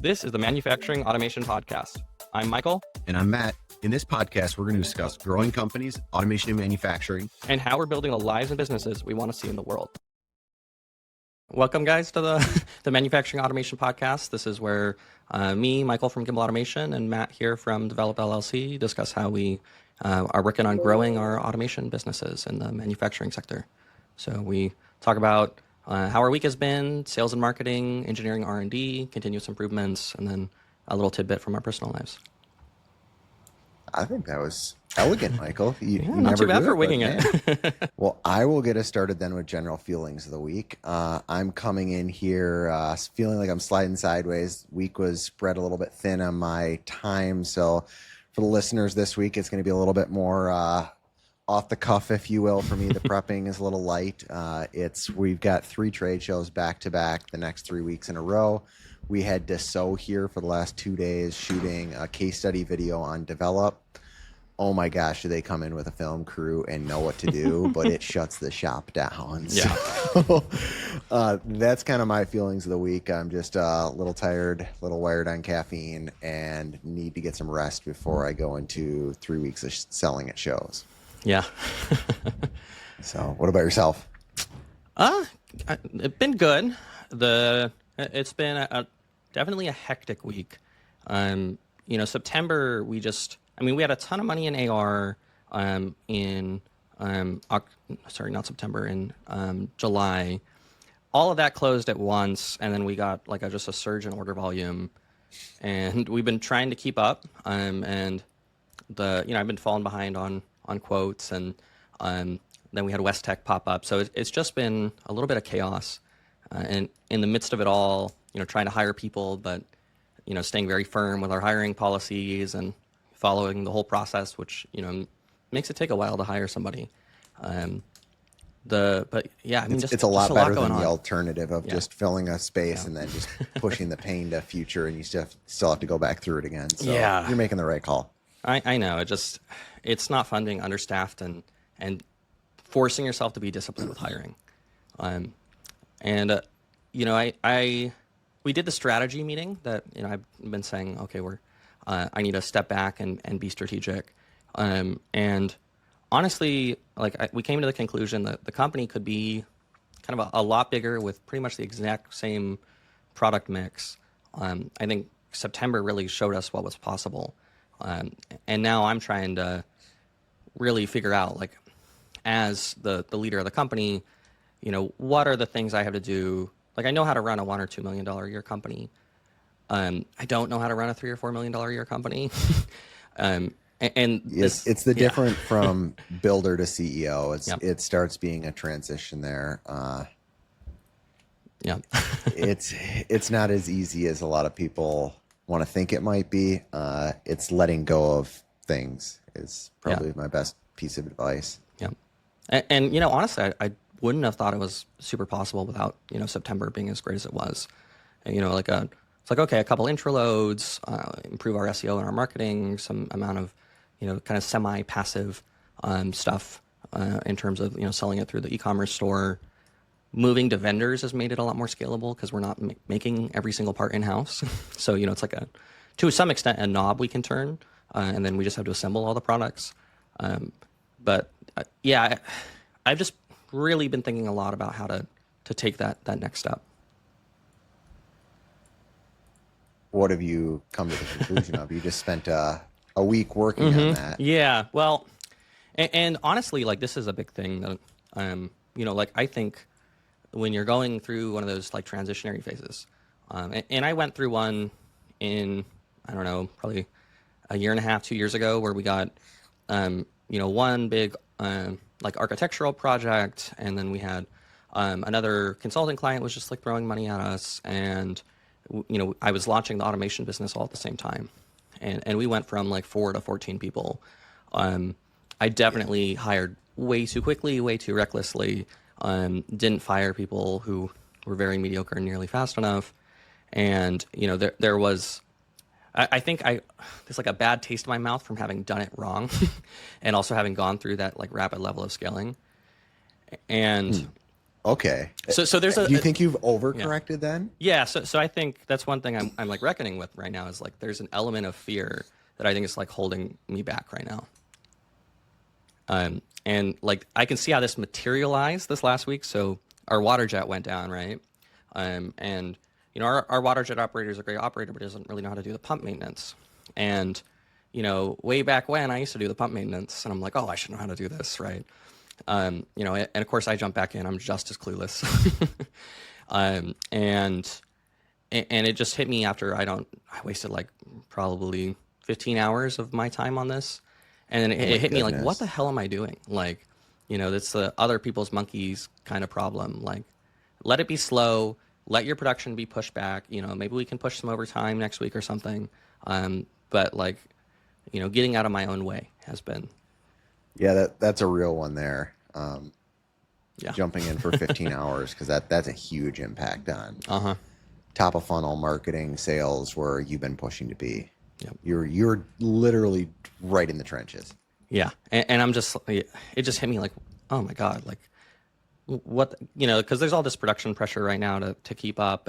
This is the Manufacturing Automation Podcast. I'm Michael. And I'm Matt. In this podcast, we're going to discuss growing companies, automation and manufacturing, and how we're building the lives and businesses we want to see in the world. Welcome, guys, to the Manufacturing Automation Podcast. This is where me, Michael from Gimbal Automation, and Matt here from Develop LLC discuss how we are working on growing our automation businesses in the manufacturing sector. So we talk about how our week has been, sales and marketing, engineering R&D, continuous improvements, and then a little tidbit from our personal lives. I think that was elegant, Michael. You not never too bad do for winging it. Well, I will get us started then with general feelings of the week. I'm coming in here feeling like I'm sliding sideways. Week was spread a little bit thin on my time. So for the listeners this week, it's going to be a little bit more off the cuff, if you will. For me, the prepping is a little light. We've got 3 trade shows back to back the next 3 weeks in a row. We had Dassault here for the last 2 days shooting a case study video on Develop. Oh my gosh, do they come in with a film crew and know what to do, but it shuts the shop down. Yeah. So, that's kind of my feelings of the week. I'm just a little tired, a little wired on caffeine, and need to get some rest before I go into 3 weeks of selling at shows. Yeah. So what about yourself? It's been good. It's been definitely a hectic week. September, we had a ton of money in AR in July. All of that closed at once, and then we got just a surge in order volume, and we've been trying to keep up. And I've been falling behind on quotes, and then we had West Tech pop up. So it's just been a little bit of chaos. And in the midst of it all, trying to hire people, but, staying very firm with our hiring policies and following the whole process, which, makes it take a while to hire somebody. It's a lot better than the alternative of just filling a space and then just pushing the pain to future, and you still have to go back through it again. So you're making the right call. I know. It's not fun being understaffed and forcing yourself to be disciplined with hiring. We did the strategy meeting that, I've been saying, okay, I need to step back and be strategic. And honestly, we came to the conclusion that the company could be kind of a lot bigger with pretty much the exact same product mix. I think September really showed us what was possible. And now I'm trying to really figure out, as the leader of the company, what are the things I have to do? I know how to run a $1 or $2 million a year company. I don't know how to run a $3 or $4 million a year company. It's the different from builder to CEO. It starts being a transition there. It's not as easy as a lot of people want to think it might be. It's letting go of things is probably my best piece of advice. Yeah. And honestly, I wouldn't have thought it was super possible without, September being as great as it was. And, a couple intro loads, improve our SEO and our marketing, some amount of, kind of semi-passive stuff in terms of, selling it through the e-commerce store. Moving to vendors has made it a lot more scalable because we're not making every single part in-house. So, it's to some extent, a knob we can turn, and then we just have to assemble all the products. I've just really been thinking a lot about how to take that next step. What have you come to the conclusion of? You just spent a week working on that. Yeah, well, and honestly, this is a big thing that, I think when you're going through one of those transitionary phases, and I went through one in, I don't know, probably a year and a half, 2 years ago, where we got, one big architectural project, and then we had another consulting client was just throwing money at us, and I was launching the automation business all at the same time, and we went from 4 to 14 people. I definitely hired way too quickly, way too recklessly. Didn't fire people who were very mediocre nearly fast enough, and there was. I think there's a bad taste in my mouth from having done it wrong and also having gone through that rapid level of scaling. And Okay. So there's Do you think you've overcorrected then? Yeah, so I think that's one thing I'm like reckoning with right now is like there's an element of fear that I think is like holding me back right now. And like I can see how this materialized this last week. So our water jet went down, right? And you know our water jet operator is a great operator, but doesn't really know how to do the pump maintenance. And you know, way back when I used to do the pump maintenance, and I'm like, oh, I should know how to do this, right? You know, and of course I jump back in. I'm just as clueless. And it just hit me after I wasted like probably 15 hours of my time on this. And then it hit me like, what the hell am I doing? Like, you know, that's the other people's monkeys kind of problem. Like, let it be slow. Let your production be pushed back. You know, maybe we can push some overtime next week or something. But like, you know, getting out of my own way has been. Yeah, that's a real one there. Yeah. Jumping in for 15 hours because that's a huge impact on top of funnel marketing, sales, where you've been pushing to be. Yep. You're literally right in the trenches. Yeah, and I'm just, it just hit me like, oh my God, like what, you know, because there's all this production pressure right now to keep up,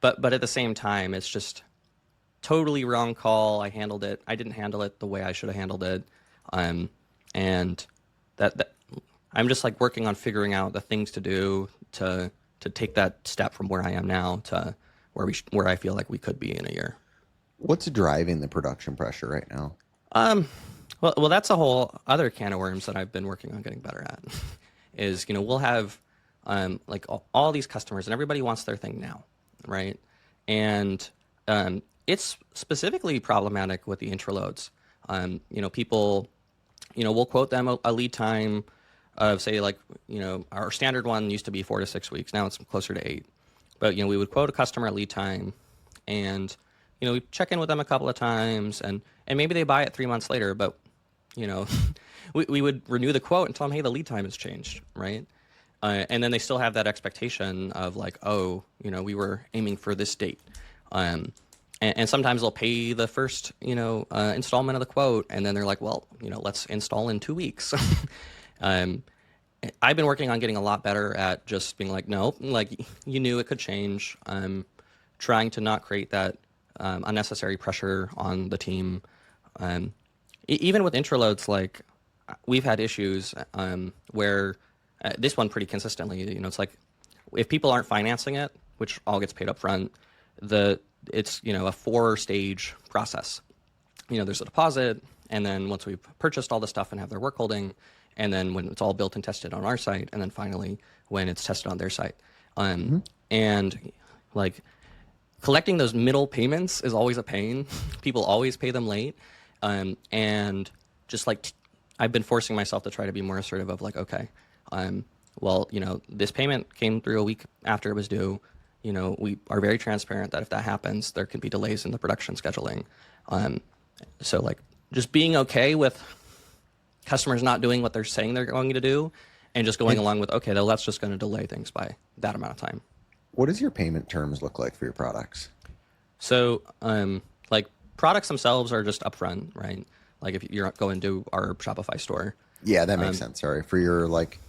but at the same time, it's just totally wrong call. I didn't handle it the way I should have handled it, and that I'm just like working on figuring out the things to do to take that step from where I am now to where I feel like we could be in a year. What's driving the production pressure right now? Well, that's a whole other can of worms that I've been working on getting better at. Is, you know, we'll have like all these customers and everybody wants their thing now, right? And it's specifically problematic with the intro loads. You know, people, you know, we'll quote them a lead time of, say, like, you know, our standard one used to be 4 to 6 weeks. Now it's closer to 8. But, you know, we would quote a customer a lead time, and you know, we check in with them a couple of times, and maybe they buy it 3 months later, but, you know, we would renew the quote and tell them, hey, the lead time has changed, right? And then they still have that expectation of like, oh, you know, we were aiming for this date. And sometimes they'll pay the first, you know, installment of the quote, and then they're like, well, you know, let's install in 2 weeks. I've been working on getting a lot better at just being like, no, like you knew it could change. Trying to not create that unnecessary pressure on the team. Even with intro loads, like we've had issues where this one pretty consistently, you know, it's like if people aren't financing it, which all gets paid up front, it's, you know, a 4-stage process. You know, there's a deposit, and then once we've purchased all the stuff and have their work holding, and then when it's all built and tested on our site, and then finally when it's tested on their site. And like collecting those middle payments is always a pain. People always pay them late. And just like I've been forcing myself to try to be more assertive of like, okay, well, you know, this payment came through a week after it was due. You know, we are very transparent that if that happens, there could be delays in the production scheduling. So like just being okay with customers not doing what they're saying they're going to do, and just going along with, okay, well, that's just going to delay things by that amount of time. What does your payment terms look like for your products? So, like products themselves are just upfront, right? Like if you're going to our Shopify store. Yeah, that makes sense. Sorry, for your like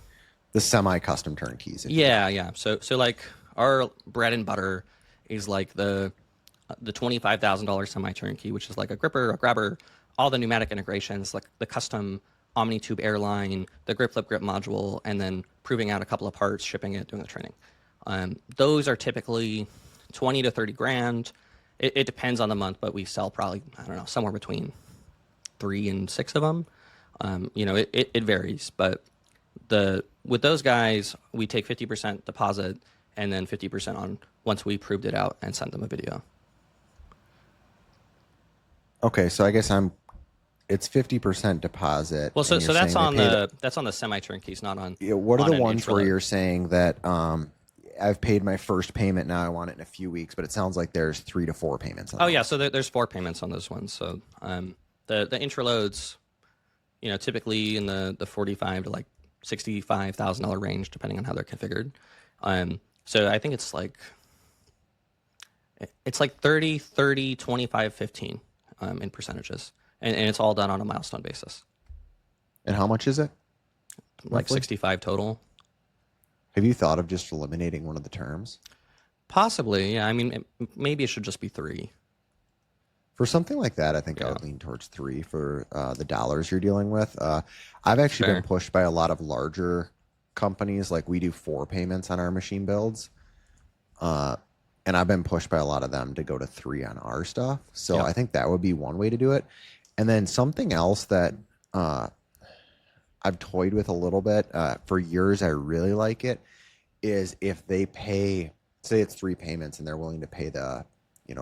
the semi-custom turnkeys. Yeah. So like our bread and butter is like the $25,000 semi turnkey, which is like a gripper, a grabber, all the pneumatic integrations, like the custom OmniTube airline, the grip flip grip module, and then proving out a couple of parts, shipping it, doing the training. Those are typically 20 to 30 grand. It depends on the month, but we sell probably, I don't know, somewhere between 3 and 6 of them. You know, it varies, but with those guys, we take 50% deposit and then 50% on once we proved it out and sent them a video. Okay, so I guess it's 50% deposit. Well, so that's on the semi turnkeys, not on. Yeah, what are the ones where load. you're saying that I've paid my first payment, now I want it in a few weeks, but it sounds like there's 3 to 4 payments on Oh, yeah, so there's 4 payments on those ones. So the intro loads, you know, typically in the $45,000 to like $65,000 range, depending on how they're configured. So I think it's like 30, 30, 25, 15 in percentages. And it's all done on a milestone basis. And how much is it? Like roughly? 65 total. Have you thought of just eliminating one of the terms? Possibly, yeah. I mean, maybe it should just be 3. For something like that, I think I would lean towards 3 for the dollars you're dealing with. I've actually Fair. been pushed by a lot of larger companies. Like we do 4 payments on our machine builds. And I've been pushed by a lot of them to go to 3 on our stuff. So Yeah. I think that would be one way to do it. And then something else that I've toyed with a little bit for years, I really like it, is if they pay, say it's 3 payments and they're willing to pay the,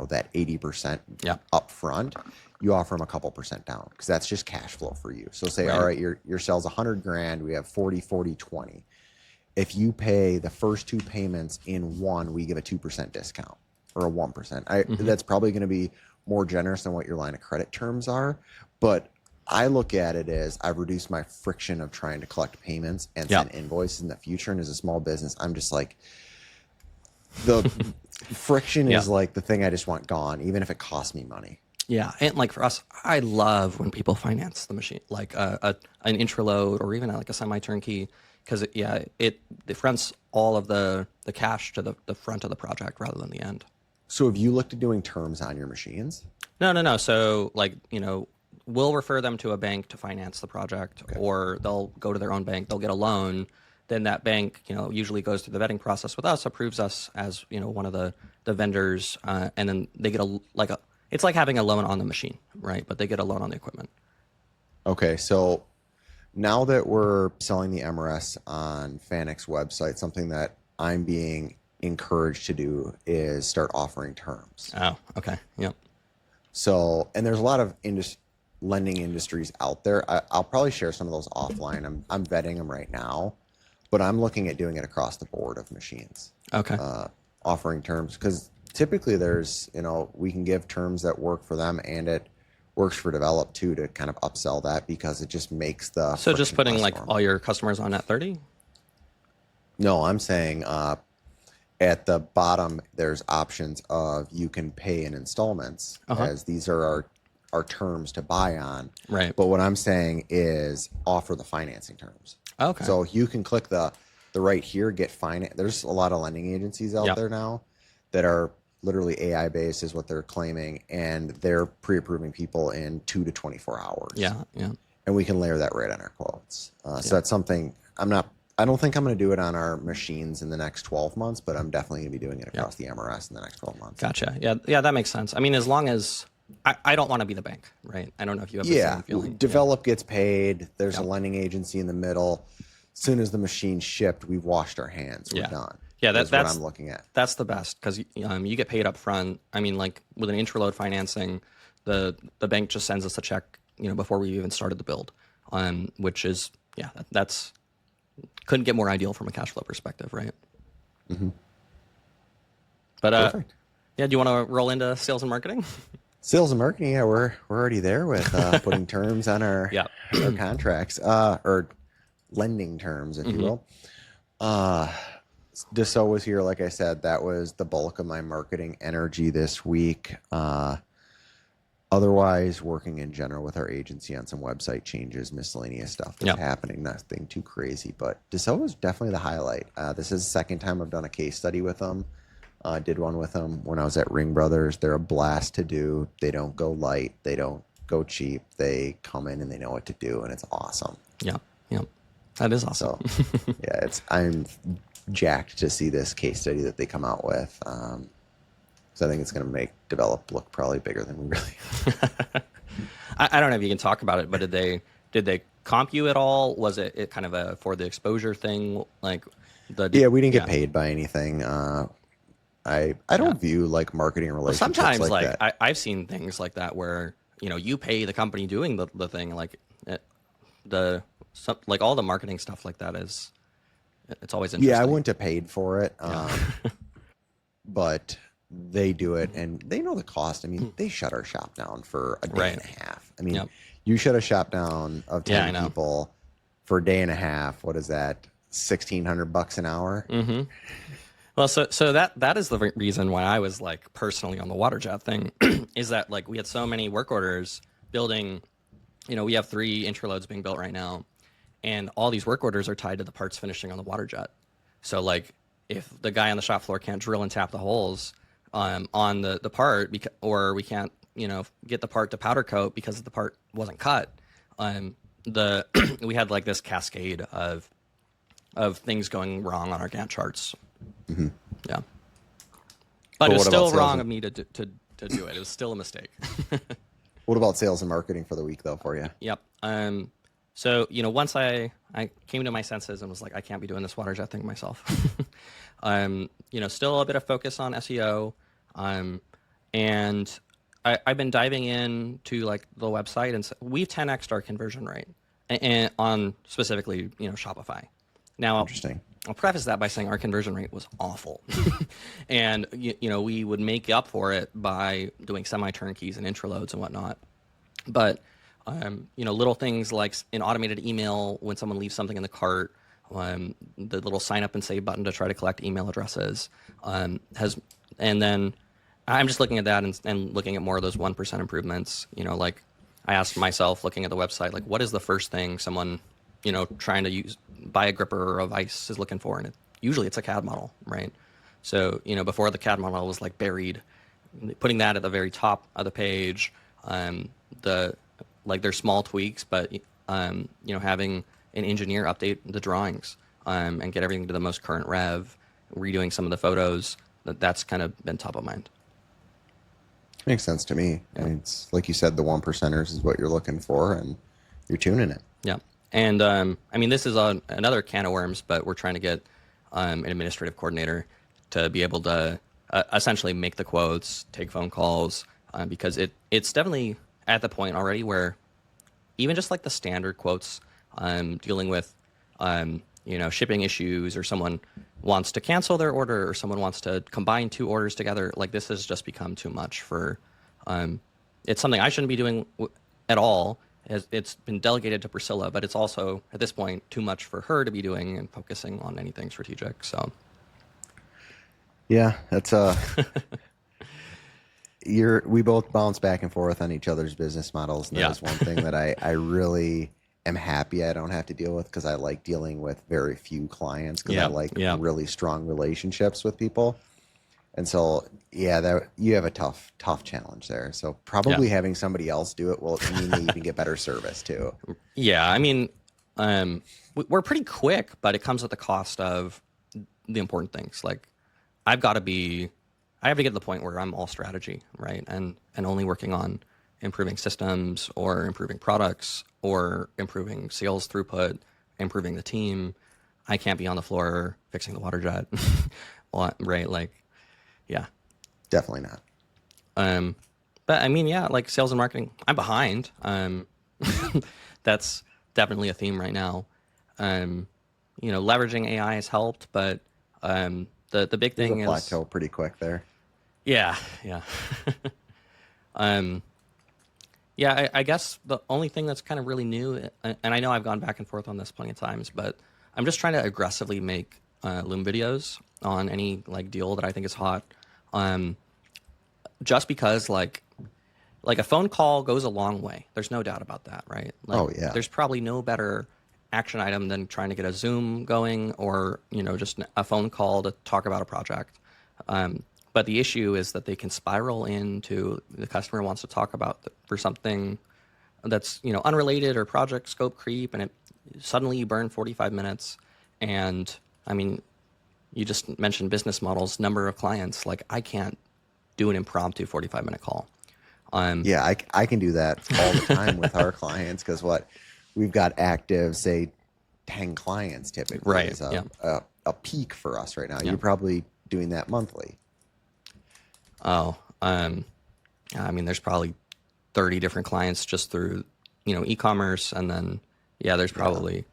that 80% Yeah. up front, you offer them a couple percent down because that's just cash flow for you. So say, Right. all right, your sale's 100 grand, we have 40, 40, 20. If you pay the first 2 payments in one, we give a 2% discount or a 1%. That's probably going to be more generous than what your line of credit terms are. But I look at it as I've reduced my friction of trying to collect payments and send invoices in the future. And as a small business, I'm just like, the friction is like the thing I just want gone, even if it costs me money. Yeah, and like for us, I love when people finance the machine, like an intraload or even like a semi-turnkey, because it fronts all of the cash to the front of the project rather than the end. So have you looked at doing terms on your machines? No. So like, we'll refer them to a bank to finance the project, or they'll go to their own bank, they'll get a loan. Then that bank, usually goes through the vetting process with us, approves us as, one of the vendors, and then they get it's like having a loan on the machine, right? But they get a loan on the equipment. Okay, so now that we're selling the MRS on Fanuc's website, something that I'm being encouraged to do is start offering terms. Oh, okay. Yep. So, and there's a lot of lending industries out there. I'll probably share some of those offline. I'm vetting them right now, but I'm looking at doing it across the board of machines. Okay. Offering terms, because typically there's, we can give terms that work for them and it works for develop too, to kind of upsell that because it just makes the So just putting less like normal. all your customers on net 30? No, I'm saying at the bottom there's options of you can pay in installments as these are our terms to buy on. Right. But what I'm saying is offer the financing terms. Okay. So you can click the right here, get finance. There's a lot of lending agencies out there now that are literally AI based is what they're claiming. And they're pre-approving people in 2 to 24 hours. Yeah. And we can layer that right on our quotes. So that's something I don't think I'm going to do it on our machines in the next 12 months, but I'm definitely going to be doing it across the MRS in the next 12 months. Gotcha. Yeah, that makes sense. I mean, as long as I don't want to be the bank, right? I don't know if you have the same feeling. Develop gets paid. There's a lending agency in the middle. As soon as the machine's shipped, we've washed our hands. We're done. Yeah, that's what I'm looking at. That's the best because you get paid up front. I mean, like with an intraload financing, the bank just sends us a check, before we even started the build, which is that's couldn't get more ideal from a cash flow perspective, right? Mm-hmm. But Perfect. do you want to roll into sales and marketing? Sales and marketing, we're already there with putting terms on our contracts, or lending terms, if you will. Dassault was here, like I said. That was the bulk of my marketing energy this week. Otherwise, working in general with our agency on some website changes, miscellaneous stuff that's happening. Nothing too crazy, but Dassault was definitely the highlight. This is the second time I've done a case study with them. Did one with them when I was at Ring Brothers. They're a blast to do. They don't go light. They don't go cheap. They come in and they know what to do, and it's awesome. Yeah. That is awesome. So, I'm jacked to see this case study that they come out with. So I think it's going to make develop look probably bigger than we really. I don't know if you can talk about it, but did they comp you at all? Was it kind of a for the exposure thing? Like we didn't get paid by anything. I don't view like marketing relationships sometimes like that. I've seen things like that where you pay the company doing the thing, like all the marketing stuff like that is. It's always interesting. Yeah, I wouldn't have paid for it, but they do it, and they know the cost. I mean, they shut our shop down for a day and a half. I mean, you shut a shop down of 10 people for a day and a half. What is that? $1,600 an hour? Mm-hmm. Well, so that is the reason why I was like personally on the water jet thing is that like we had so many work orders building. We have 3 intraloads being built right now. And all these work orders are tied to the parts finishing on the water jet. So like if the guy on the shop floor can't drill and tap the holes on the part, or we can't, get the part to powder coat because the part wasn't cut, the we had like this cascade of things going wrong on our Gantt charts. Mm-hmm. Yeah, but it was what about still sales wrong and- of me to do it. It was still a mistake. What about sales and marketing for the week, though, for you? Yep. So, once I came to my senses and was like, I can't be doing this water jet thing myself. Still a bit of focus on SEO. And I've been diving into like the website, and we've 10x'd our conversion rate and on specifically, Shopify. Now, Interesting. I'll preface that by saying our conversion rate was awful. And, we would make up for it by doing semi-turnkeys and intraloads and whatnot. But, little things like an automated email when someone leaves something in the cart, the little sign up and save button to try to collect email addresses and then I'm just looking at that and looking at more of those 1% improvements. Like I asked myself, looking at the website, like what is the first thing someone, trying to buy a gripper or a vise is looking for? And usually it's a CAD model, right? So, before the CAD model was like buried, putting that at the very top of the page, there's small tweaks, but, having an engineer update the drawings and get everything to the most current rev, redoing some of the photos, that's kind of been top of mind. Makes sense to me. Yeah. I mean, it's like you said, the 1%ers is what you're looking for, and you're tuning it. Yeah. And this is another can of worms, but we're trying to get an administrative coordinator to be able to essentially make the quotes, take phone calls, because it's definitely at the point already where even just like the standard quotes, dealing with, shipping issues, or someone wants to cancel their order, or someone wants to combine two orders together, like this has just become too much for, it's something I shouldn't be doing at all. It's been delegated to Priscilla, but it's also at this point too much for her to be doing and focusing on anything strategic. So yeah, that's we both bounce back and forth on each other's business models, and that is one thing that I really am happy I don't have to deal with, because I like dealing with very few clients, because I like really strong relationships with people. And so, that you have a tough challenge there. So probably having somebody else do it will mean that you can get better service too. Yeah, we're pretty quick, but it comes at the cost of the important things. Like I have to get to the point where I'm all strategy, right? And only working on improving systems or improving products or improving sales throughput, improving the team. I can't be on the floor fixing the water jet, right? Like, yeah. Definitely not. But like sales and marketing, I'm behind. That's definitely a theme right now. Leveraging AI has helped, but the big thing is plateau pretty quick there. Yeah. I guess the only thing that's kind of really new, and I know I've gone back and forth on this plenty of times, but I'm just trying to aggressively make Loom videos on any like deal that I think is hot. Just because like a phone call goes a long way. There's no doubt about that, right? Like, there's probably no better action item than trying to get a Zoom going, or just a phone call to talk about a project. But the issue is that they can spiral into the customer wants to talk about for something that's unrelated, or project scope creep, and suddenly you burn 45 minutes. And you just mentioned business models, number of clients. Like I can't do an impromptu 45-minute call. I can do that all the time with our clients, because we've got active, say 10 clients typically, right? Is a peak for us right now. Yeah. You're probably doing that monthly. Oh, there's probably 30 different clients just through, e-commerce. And then, there's probably,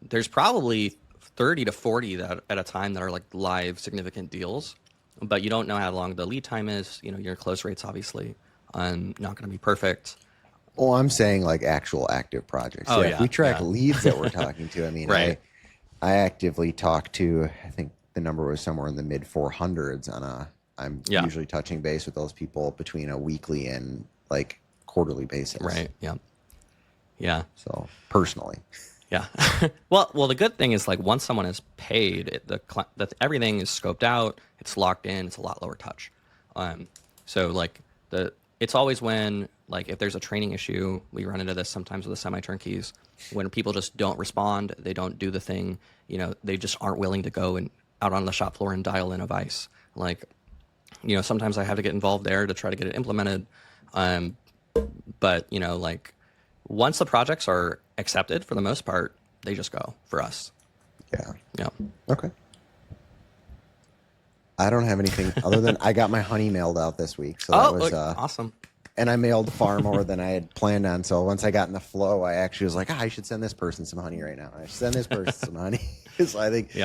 there's probably 30 to 40 that at a time that are like live significant deals, but you don't know how long the lead time is. Your close rates, obviously, not going to be perfect. Oh, I'm saying like actual active projects. Oh, If we track leads that we're talking to, right. I actively talk to, I think the number was somewhere in the mid 400s I'm usually touching base with those people between a weekly and like quarterly basis. Right. Yeah. So personally. Yeah. Well, the good thing is like once someone is paid, everything is scoped out, it's locked in, it's a lot lower touch. So like it's always when like if there's a training issue, we run into this sometimes with the semi-turnkeys when people just don't respond, they don't do the thing, they just aren't willing to go and out on the shop floor and dial in a vice. Like, sometimes I have to get involved there to try to get it implemented. But like once the projects are accepted, for the most part, they just go for us. Yeah. Yeah. Okay. I don't have anything other than I got my honey mailed out this week. So that was awesome. And I mailed far more than I had planned on. So once I got in the flow, I actually was like, I should send this person some honey right now. I should send this person some honey. So I think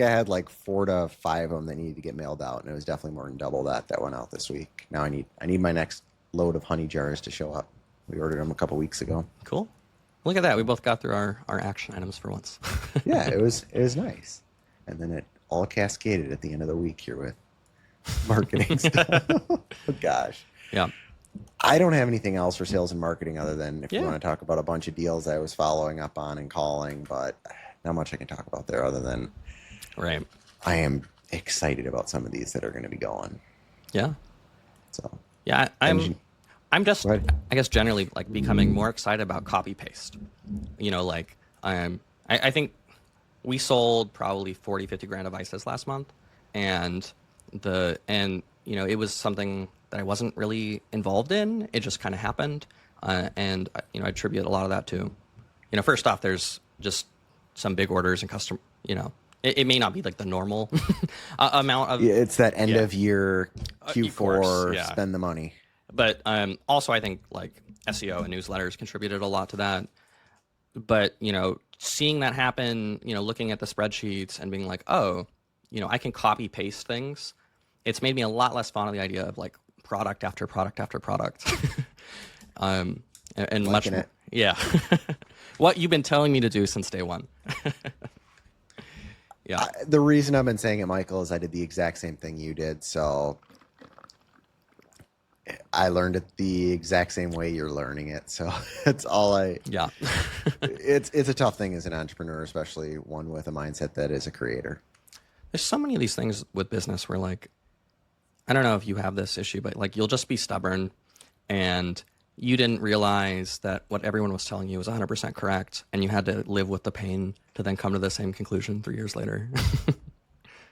I had like 4 to 5 of them that needed to get mailed out, and it was definitely more than double that went out this week. Now I need my next load of honey jars to show up. We ordered them a couple weeks ago. Cool. Look at that. We both got through our action items for once. Yeah, it was nice. And then it all cascaded at the end of the week here with marketing stuff. Oh, gosh. Yeah. I don't have anything else for sales and marketing other than if you Yeah. want to talk about a bunch of deals I was following up on and calling, but not much I can talk about there other than Right. I am excited about some of these that are going to be going. Yeah. So Yeah. I'm just, Go ahead. I guess, generally like becoming more excited about copy paste. Like I think we sold probably 40, 50 grand of ISIS last month, and it was something that I wasn't really involved in. It just kind of happened, and I attribute a lot of that to, first off, there's just some big orders and custom. It may not be like the normal amount of. Yeah, it's that end of year Q4 of course, yeah. spend the money. But also, I think like SEO and newsletters contributed a lot to that. But seeing that happen, looking at the spreadsheets and being like, oh, I can copy paste things. It's made me a lot less fond of the idea of like product after product after product. and much Liking more, it. yeah. What you've been telling me to do since day one. Yeah. The reason I've been saying it, Michael, is I did the exact same thing you did. So I learned it the exact same way you're learning it. So it's all Yeah. it's a tough thing as an entrepreneur, especially one with a mindset that is a creator. There's so many of these things with business where like, I don't know if you have this issue, but like you'll just be stubborn and you didn't realize that what everyone was telling you was 100% correct, and you had to live with the pain to then come to the same conclusion 3 years later.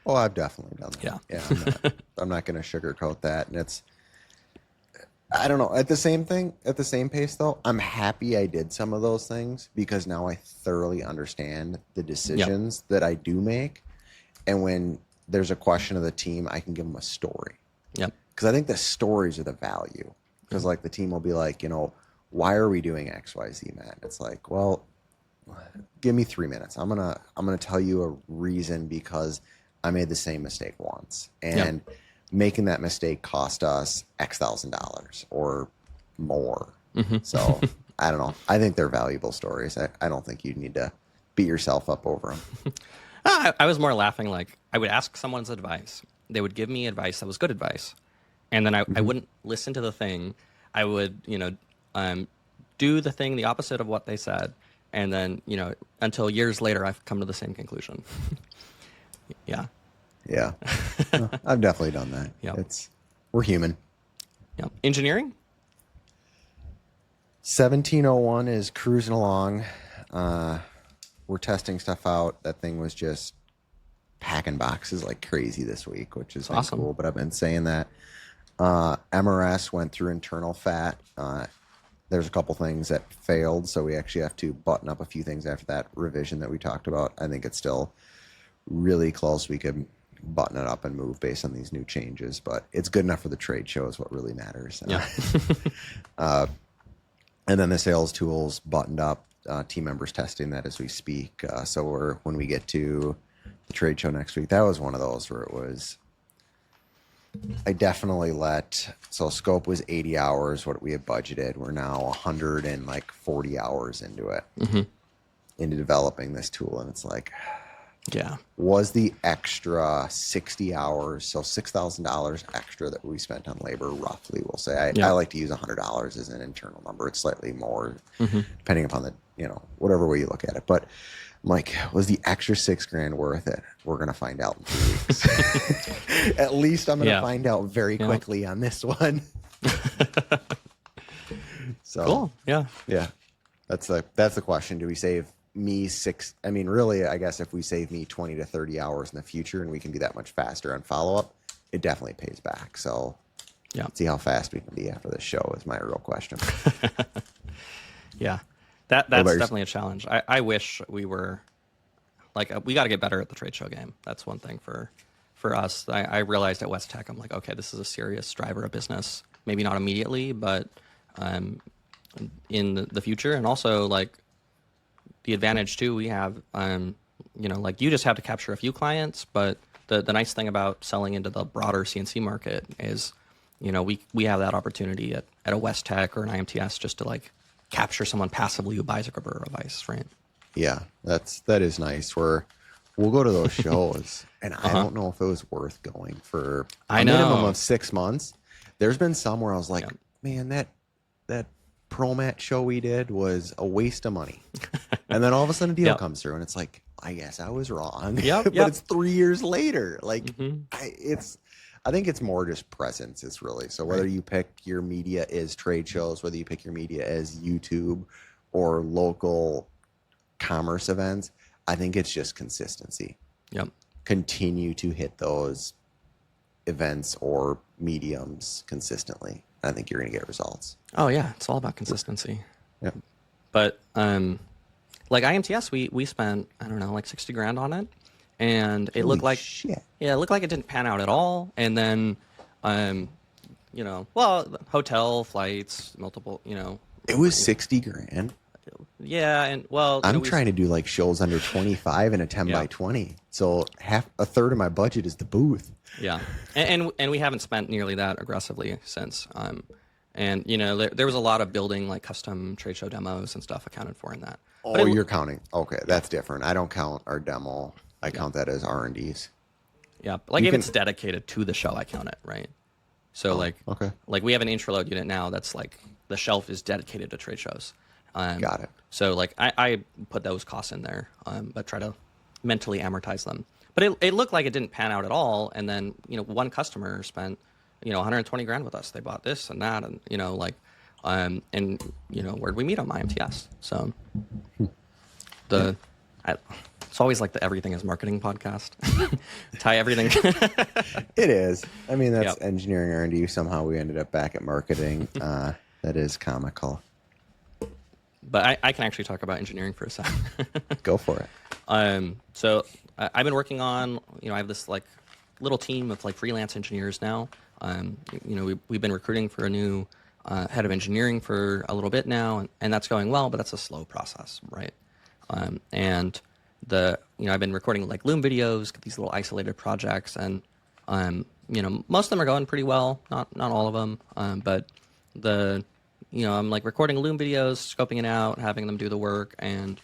Well, I've definitely done that. Yeah. Yeah. I'm not going to sugarcoat that. And I don't know. At the same pace though, I'm happy I did some of those things because now I thoroughly understand the decisions that I do make. And when there's a question of the team, I can give them a story. Yep. Because I think the stories are the value. Because like the team will be like, why are we doing X, Y, Z, Matt? And it's like, well, give me 3 minutes. I'm gonna tell you a reason because I made the same mistake once, and making that mistake cost us X $1,000 or more. Mm-hmm. So I don't know. I think they're valuable stories. I don't think you need to beat yourself up over them. I was more laughing like I would ask someone's advice. They would give me advice that was good advice. And then I wouldn't listen to the thing. I would, do the thing, the opposite of what they said. And then, until years later, I've come to the same conclusion. Yeah. Yeah. No, I've definitely done that. Yeah. We're human. Yeah. Engineering? 1701 is cruising along. We're testing stuff out. That thing was just packing boxes like crazy this week, which is awesome. Cool. But I've been saying that. MRS went through internal fat. There's a couple things that failed, so we actually have to button up a few things after that revision that we talked about. I think it's still really close. We could button it up and move based on these new changes, but it's good enough for the trade show is what really matters. Yeah. And then the sales tools buttoned up, team members testing that as we speak. So when we get to the trade show next week, that was one of those where it was, I definitely so scope was 80 hours, what we had budgeted. We're now 140 hours into it, into developing this tool. And it's like, was the extra 60 hours, so $6,000 extra that we spent on labor, roughly, we'll say. I like to use $100 as an internal number. It's slightly more, depending upon whatever way you look at it. But I'm like, was the extra $6,000 worth it? We're going to find out in 2 weeks. At least I'm going to find out very quickly on this one. So Cool. Yeah. That's the question. Do we save me really, I guess if we save me 20 to 30 hours in the future and we can be that much faster on follow-up, it definitely pays back. So see how fast we can be after this show is my real question. Yeah. That's definitely a challenge. I wish we were like, we got to get better at the trade show game. That's one thing for us. I realized at West Tech, I'm like, okay, this is a serious driver of business. Maybe not immediately, but in the future. And also like the advantage too, we have, like you just have to capture a few clients, but the nice thing about selling into the broader CNC market is, we have that opportunity at a West Tech or an IMTS just to like capture someone passively who buys a gripper or a vise, right? Yeah, that is nice. We'll go to those shows, and I don't know if it was worth going for a minimum of 6 months. There's been some where I was like, man, that ProMat show we did was a waste of money. And then all of a sudden a deal comes through, and it's like, I guess I was wrong. But it's 3 years later. Like, I think it's more just presence is really. So whether you pick your media as trade shows, whether you pick your media as YouTube or local commerce events, I think it's just consistency. Continue to hit those events or mediums consistently. I think you're going to get results. Oh yeah, it's all about consistency. But like IMTS, we spent, I don't know, like $60,000 on it, and it looked like it looked like it didn't pan out at all. And then hotel, flights, multiple, it was $60,000. Yeah, and I'm trying to do like shows under 25 and a 10 by 20. So a third of my budget is the booth. Yeah, and we haven't spent nearly that aggressively since. And there was a lot of building like custom trade show demos and stuff accounted for in that. Oh, you're counting? Okay, that's different. I don't count our demo. I count that as R&Ds. Yeah, like if it's dedicated to the show, I count it, right? So like we have an intro load unit now that's like the shelf is dedicated to trade shows. Got it. So like I put those costs in there, but try to mentally amortize them. But it looked like it didn't pan out at all. And then one customer spent $120,000 with us. They bought this and that, and where'd we meet them? IMTS. So it's always like the everything is marketing podcast. Tie everything. It is. I mean, that's engineering R&D. Somehow we ended up back at marketing. That is comical. But I can actually talk about engineering for a second. Go for it. So I've been working on, I have this like little team of like freelance engineers now. We've been recruiting for a new head of engineering for a little bit now, and that's going well, but that's a slow process, right? And I've been recording like Loom videos, these little isolated projects, and most of them are going pretty well. Not all of them, but I'm like recording Loom videos, scoping it out, having them do the work, and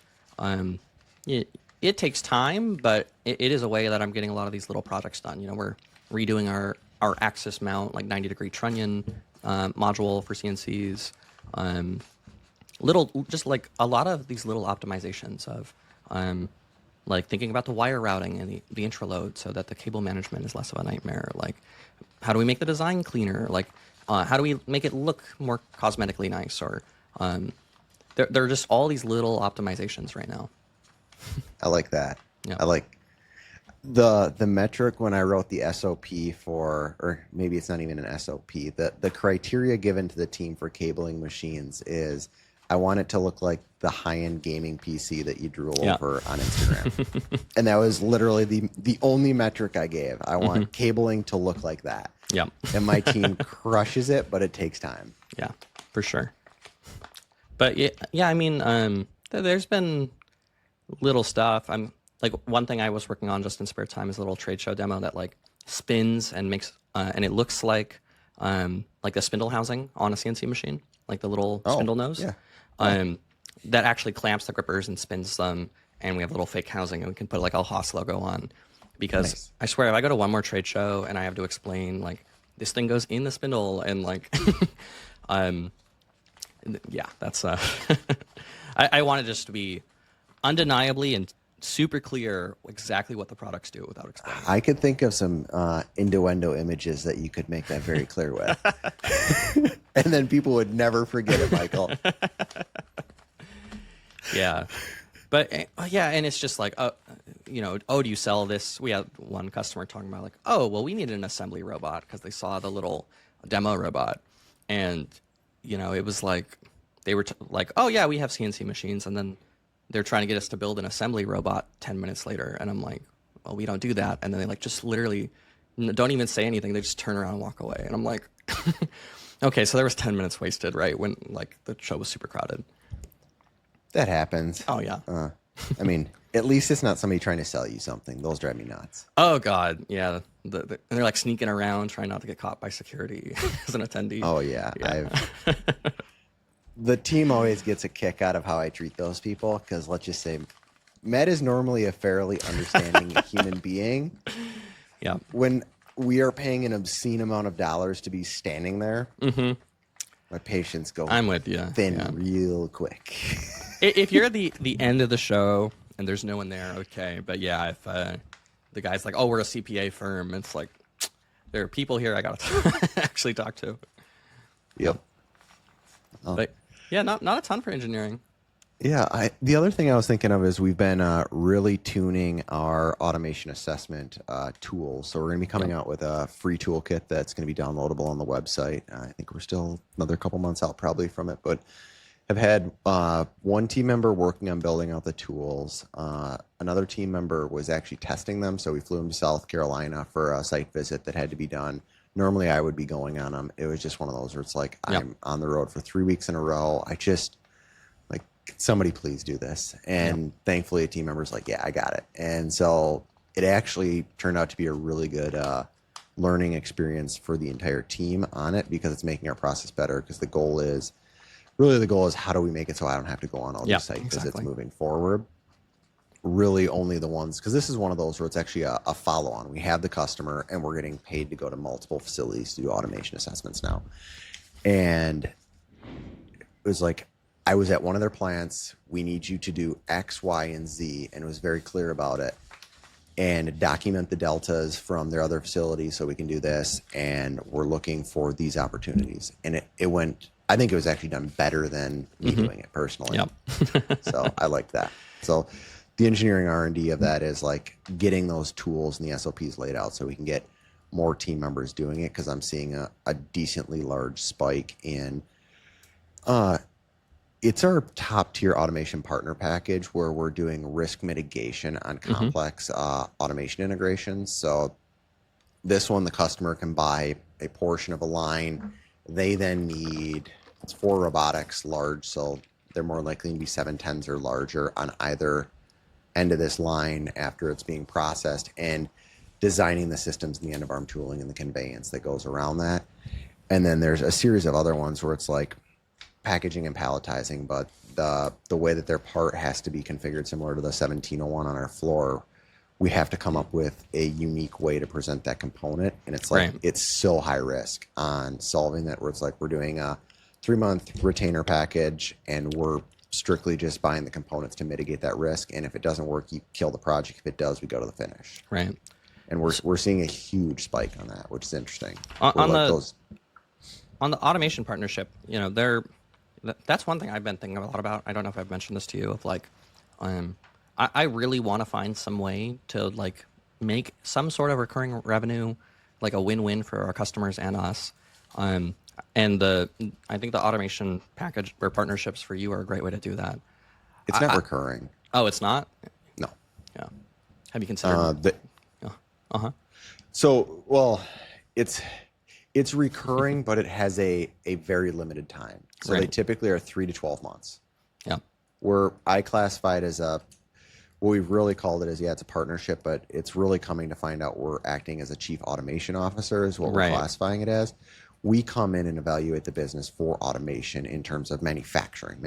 it takes time, but it is a way that I'm getting a lot of these little projects done. We're redoing our axis mount, like 90-degree trunnion module for CNCs. Just like a lot of these little optimizations of like thinking about the wire routing and the intraload so that the cable management is less of a nightmare. Like, how do we make the design cleaner? Like, how do we make it look more cosmetically nice? Or there are just all these little optimizations right now. I like that. Yeah. I like the metric when I wrote the SOP or maybe it's not even an SOP. The criteria given to the team for cabling machines is I want it to look like the high-end gaming PC that you drew over on Instagram. And that was literally the only metric I gave. I want cabling to look like that. Yeah. And my team crushes it, but it takes time. Yeah, for sure. But yeah, I mean, there's been little stuff. I'm like, one thing I was working on just in spare time is a little trade show demo that like spins and makes, and it looks like the spindle housing on a CNC machine, like the little spindle nose. Yeah. That actually clamps the grippers and spins them, and we have a little fake housing, and we can put like a Haas logo on. Because I swear, if I go to one more trade show and I have to explain like this thing goes in the spindle and like, yeah, that's I want it just to be undeniably and super clear exactly what the products do without explaining. I could think of some innuendo images that you could make that very clear with. And then people would never forget it, Michael. Yeah. But yeah, and it's just like, you know, oh, do you sell this? We had one customer talking about like, oh, well, we need an assembly robot because they saw the little demo robot. And, you know, it was like, they were like, oh, yeah, we have CNC machines. And then they're trying to get us to build an assembly robot 10 minutes later. And I'm like, well, we don't do that. And then they like just literally don't even say anything. They just turn around and walk away. And I'm like, okay, so there was 10 minutes wasted, right? When like the show was super crowded. That happens. Oh, yeah. I mean, at least it's not somebody trying to sell you something. Those drive me nuts. Oh, God. Yeah. And they're like sneaking around, trying not to get caught by security as an attendee. Oh, yeah. The team always gets a kick out of how I treat those people because let's just say Matt is normally a fairly understanding human being. Yeah. When we are paying an obscene amount of dollars to be standing there, my patience goes I'm with you. thin real quick. If you're at the end of the show and there's no one there, okay. But yeah, if the guy's like, oh, we're a CPA firm, it's like, there are people here I got to actually talk to. Yep. But yeah, not a ton for engineering. Yeah, the other thing I was thinking of is we've been really tuning our automation assessment tools. So we're going to be coming out with a free toolkit that's going to be downloadable on the website. I think we're still another couple months out probably from it, but have had one team member working on building out the tools. Another team member was actually testing them. So we flew him to South Carolina for a site visit that had to be done. Normally I would be going on them. It was just one of those where it's like, I'm on the road for 3 weeks in a row. I just, like, somebody please do this. And thankfully a team member's like, yeah, I got it. And so it actually turned out to be a really good learning experience for the entire team on it because it's making our process better because the goal is how do we make it so I don't have to go on all these site visits moving forward. Really only the ones, because this is one of those where it's actually a follow-on. We have the customer and we're getting paid to go to multiple facilities to do automation assessments now. And it was like, I was at one of their plants. We need you to do X, Y, and Z. And it was very clear about it. And document the deltas from their other facilities so we can do this. And we're looking for these opportunities. And it went, I think it was actually done better than me doing it personally. So I liked that. So the engineering R&D of that is like getting those tools and the SOPs laid out so we can get more team members doing it because I'm seeing a decently large spike in it's our top tier automation partner package where we're doing risk mitigation on complex automation integrations. So this one, the customer can buy a portion of a line. They then need, it's for robotics large, so they're more likely to be 710s or larger on either end of this line after it's being processed and designing the systems and the end of arm tooling and the conveyance that goes around that. And then there's a series of other ones where it's like packaging and palletizing, but the way that their part has to be configured similar to the 1701 on our floor, we have to come up with a unique way to present that component. And it's like, it's so high risk on solving that where it's like we're doing a 3-month retainer package and we're strictly just buying the components to mitigate that risk. And if it doesn't work, you kill the project. If it does, we go to the finish. Right. And we're seeing a huge spike on that, which is interesting. On the automation partnership, you know, that's one thing I've been thinking a lot about. I don't know if I've mentioned this to you of like, I really want to find some way to like make some sort of recurring revenue, like a win-win for our customers and us. And I think the automation package or partnerships for you are a great way to do that. It's not recurring. Oh, it's not? No. Yeah. Have you considered? So, well, it's recurring, but it has a very limited time. So they typically are 3 to 12 months. Yeah. Where I classify it as what we've really called it is, it's a partnership, but it's really coming to find out we're acting as a chief automation officer is what we're classifying it as. We come in and evaluate the business for automation in terms of manufacturing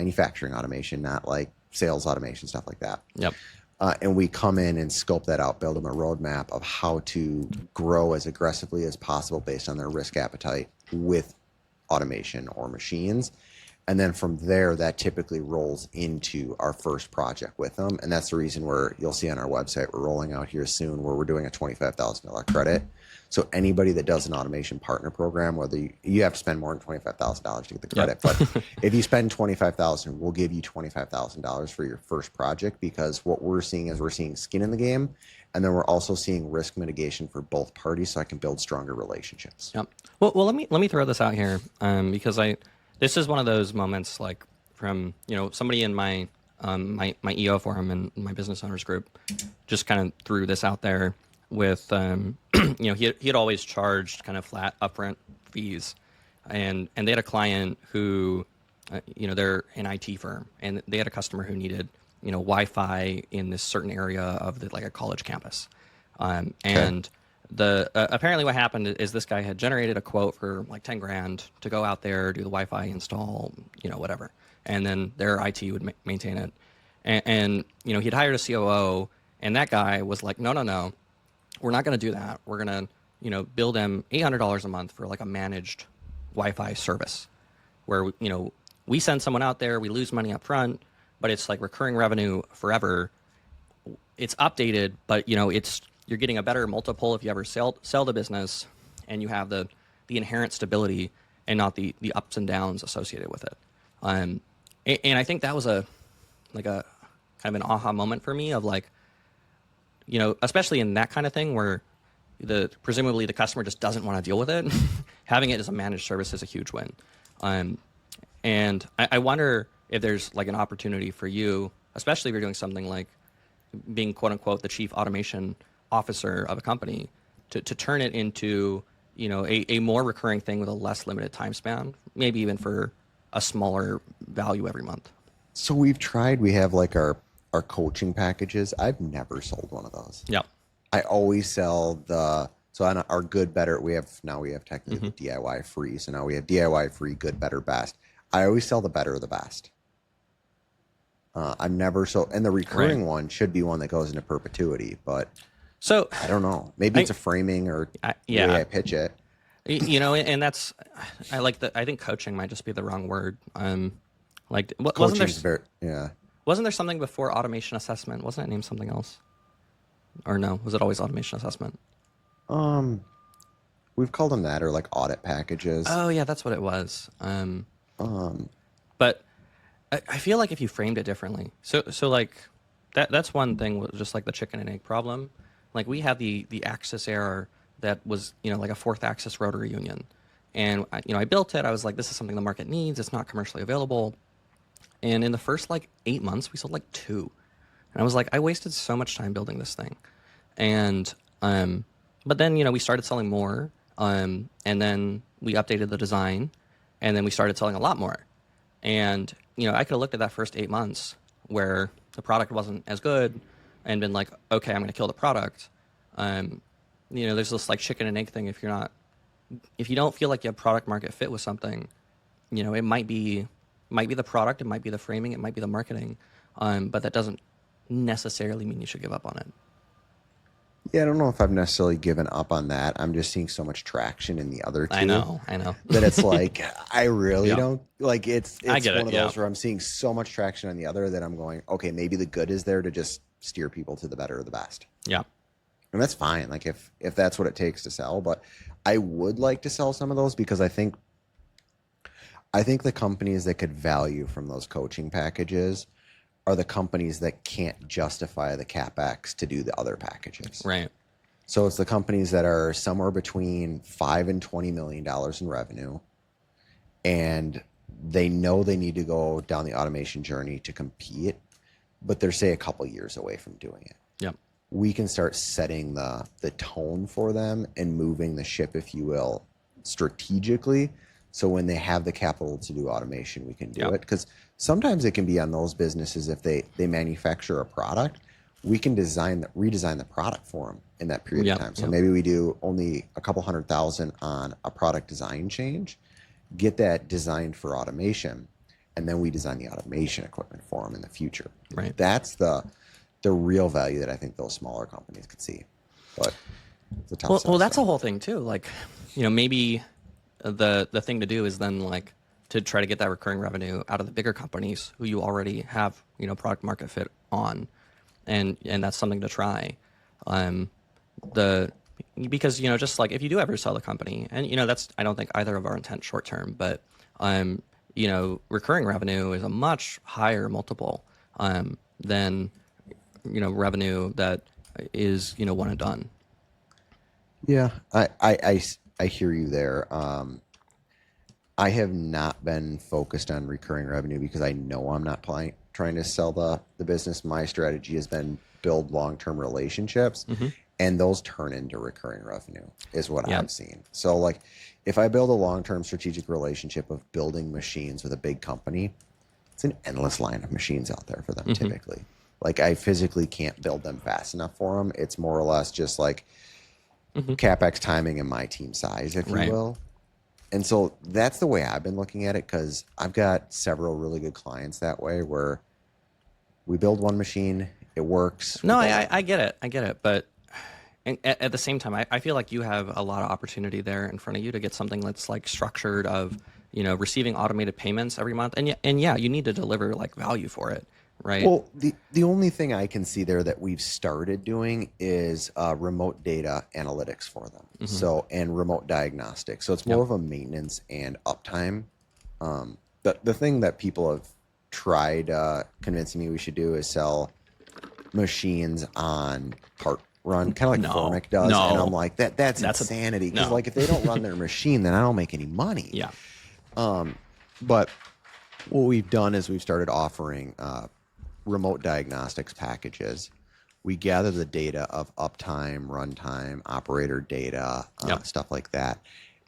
automation, not like sales automation, stuff like that. Yep. And we come in and scope that out, build them a roadmap of how to grow as aggressively as possible based on their risk appetite with automation or machines. And then from there, that typically rolls into our first project with them. And that's the reason you'll see on our website, we're rolling out here soon where we're doing a $25,000 credit. So anybody that does an automation partner program, whether you have to spend more than $25,000 to get the credit, but if you spend $25,000, we'll give you $25,000 for your first project, because what we're seeing is we're seeing skin in the game. And then we're also seeing risk mitigation for both parties, so I can build stronger relationships. Yep. Well, let me throw this out here, because this is one of those moments, like, from somebody in my my EO forum and my business owners group just kind of threw this out there with he had always charged kind of flat upfront fees, and they had a client who they're an IT firm, and they had a customer who needed Wi-Fi in this certain area of like a college campus, and the apparently what happened is this guy had generated a quote for like 10 grand to go out there, do the Wi-Fi install, whatever, and then their IT would maintain it, and he'd hired a COO, and that guy was like, no, we're not going to do that. We're going to bill them $800 a month for like a managed Wi-Fi service, where we send someone out there, we lose money up front, but it's like recurring revenue forever. It's updated, but you're getting a better multiple if you ever sell the business, and you have the inherent stability and not the ups and downs associated with it. And I think that was a kind of an aha moment for me of like, especially in that kind of thing where presumably the customer just doesn't want to deal with it. Having it as a managed service is a huge win. And I wonder if there's like an opportunity for you, especially if you're doing something like being quote unquote the chief automation officer of a company, to turn it into a more recurring thing with a less limited time span, maybe even for a smaller value every month. So we've tried. We have like our coaching packages. I've never sold one of those. Yeah. I always sell so on our good, better, we have technically the DIY free. So now we have DIY free, good, better, best. I always sell the better or the best. I'm never and the recurring one should be one that goes into perpetuity, but so I don't know. Maybe it's a framing or the way I pitch it. And that's, I think coaching might just be the wrong word. Coaching's wasn't there something before automation assessment? Wasn't it named something else? Or no, was it always automation assessment? We've called them that, or like audit packages. Oh yeah, that's what it was. But I feel like if you framed it differently, so like that's one thing, just like the chicken and egg problem. Like we had the axis error that was like a fourth axis rotary union, and I built it. I was like, this is something the market needs. It's not commercially available. And in the first like 8 months, we sold like 2. And I was like, I wasted so much time building this thing. And but then we started selling more, and then we updated the design, and then we started selling a lot more. And I could have looked at that first 8 months where the product wasn't as good and been like, okay, I'm going to kill the product. There's this like chicken and egg thing. If you don't feel like you have product market fit with something, it might be the product, it might be the framing, it might be the marketing, but that doesn't necessarily mean you should give up on it. Yeah, I don't know if I've necessarily given up on that. I'm just seeing so much traction in the other two. I know. That it's like, I really don't, like, it's I get one it, of those where I'm seeing so much traction on the other that I'm going, okay, maybe the good is there to just steer people to the better or the best. Yeah. And that's fine, like if that's what it takes to sell. But I would like to sell some of those, because I think the companies that could value from those coaching packages are the companies that can't justify the CapEx to do the other packages. Right. So it's the companies that are somewhere between $5 and $20 million in revenue, and they know they need to go down the automation journey to compete, but they're, say, a couple years away from doing it. Yep. We can start setting the tone for them and moving the ship, if you will, strategically. So when they have the capital to do automation, we can do it. Because sometimes it can be on those businesses, if they manufacture a product, we can redesign the product for them in that period of time. So maybe we do only a couple $100,000 on a product design change, get that designed for automation, and then we design the automation equipment for them in the future. Right. That's the real value that I think those smaller companies could see. But it's a tough well, that's the whole thing too. Like, maybe the thing to do is then like to try to get that recurring revenue out of the bigger companies who you already have, product market fit on, and that's something to try. The Because just like if you do ever sell the company, and that's, I don't think either of our intent short term, but recurring revenue is a much higher multiple than revenue that is one and done. Yeah, I hear you there. I have not been focused on recurring revenue because I know I'm not trying to sell the business. My strategy has been build long-term relationships, and those turn into recurring revenue is what I've seen. So like if I build a long-term strategic relationship of building machines with a big company, it's an endless line of machines out there for them typically. Like I physically can't build them fast enough for them. It's more or less just like CapEx timing and my team size, if you will. And so that's the way I've been looking at it, because I've got several really good clients that way where we build one machine, it works. No, I get it. But at the same time, I feel like you have a lot of opportunity there in front of you to get something that's like structured of, receiving automated payments every month. And yeah, you need to deliver like value for it. Right. Well, the only thing I can see there that we've started doing is remote data analytics for them. So, and remote diagnostics. So it's more of a maintenance and uptime. The thing that people have tried convincing me we should do is sell machines on part run, kind of like Formic does. And I'm like, that's insanity. Because like if they don't run their machine, then I don't make any money. Yeah. But what we've done is we've started offering remote diagnostics packages. We gather the data of uptime, runtime, operator data, stuff like that.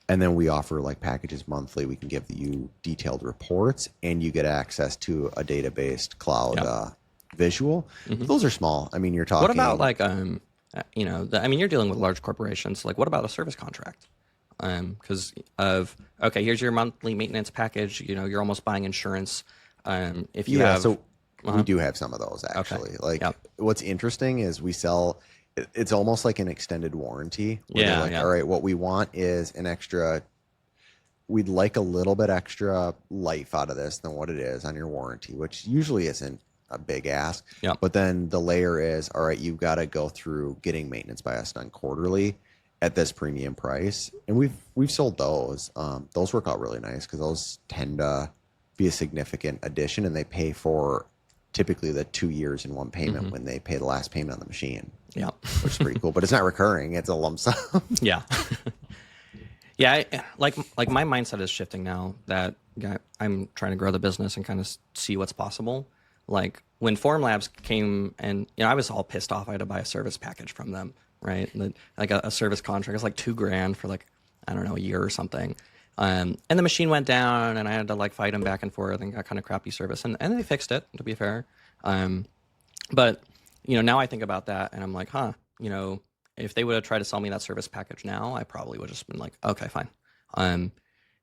And then we offer like packages monthly. We can give you detailed reports, and you get access to a data-based cloud visual. Those are small. I mean, you're talking. What about like, you're dealing with large corporations. Like, what about a service contract? Because here's your monthly maintenance package. You're almost buying insurance. If you have. So we do have some of those actually. What's interesting is we sell, it's almost like an extended warranty. All right, what we want is we'd like a little bit extra life out of this than what it is on your warranty, which usually isn't a big ask. But then the layer is, all right, you've got to go through getting maintenance by us done quarterly at this premium price. And we've sold those. Those work out really nice because those tend to be a significant addition, and they pay for typically the 2 years in one payment when they pay the last payment on the machine. Yeah. Which is pretty cool, but it's not recurring. It's a lump sum. Yeah. Yeah. Like my mindset is shifting now that I'm trying to grow the business and kind of see what's possible. Like when Formlabs came and, I was all pissed off. I had to buy a service package from them, right? Like a service contract. It's like $2,000 for like, I don't know, a year or something. And the machine went down, and I had to like fight them back and forth, and got kind of crappy service, and they fixed it, to be fair. But now I think about that, and I'm like, if they would have tried to sell me that service package now, I probably would have just been like, okay, fine.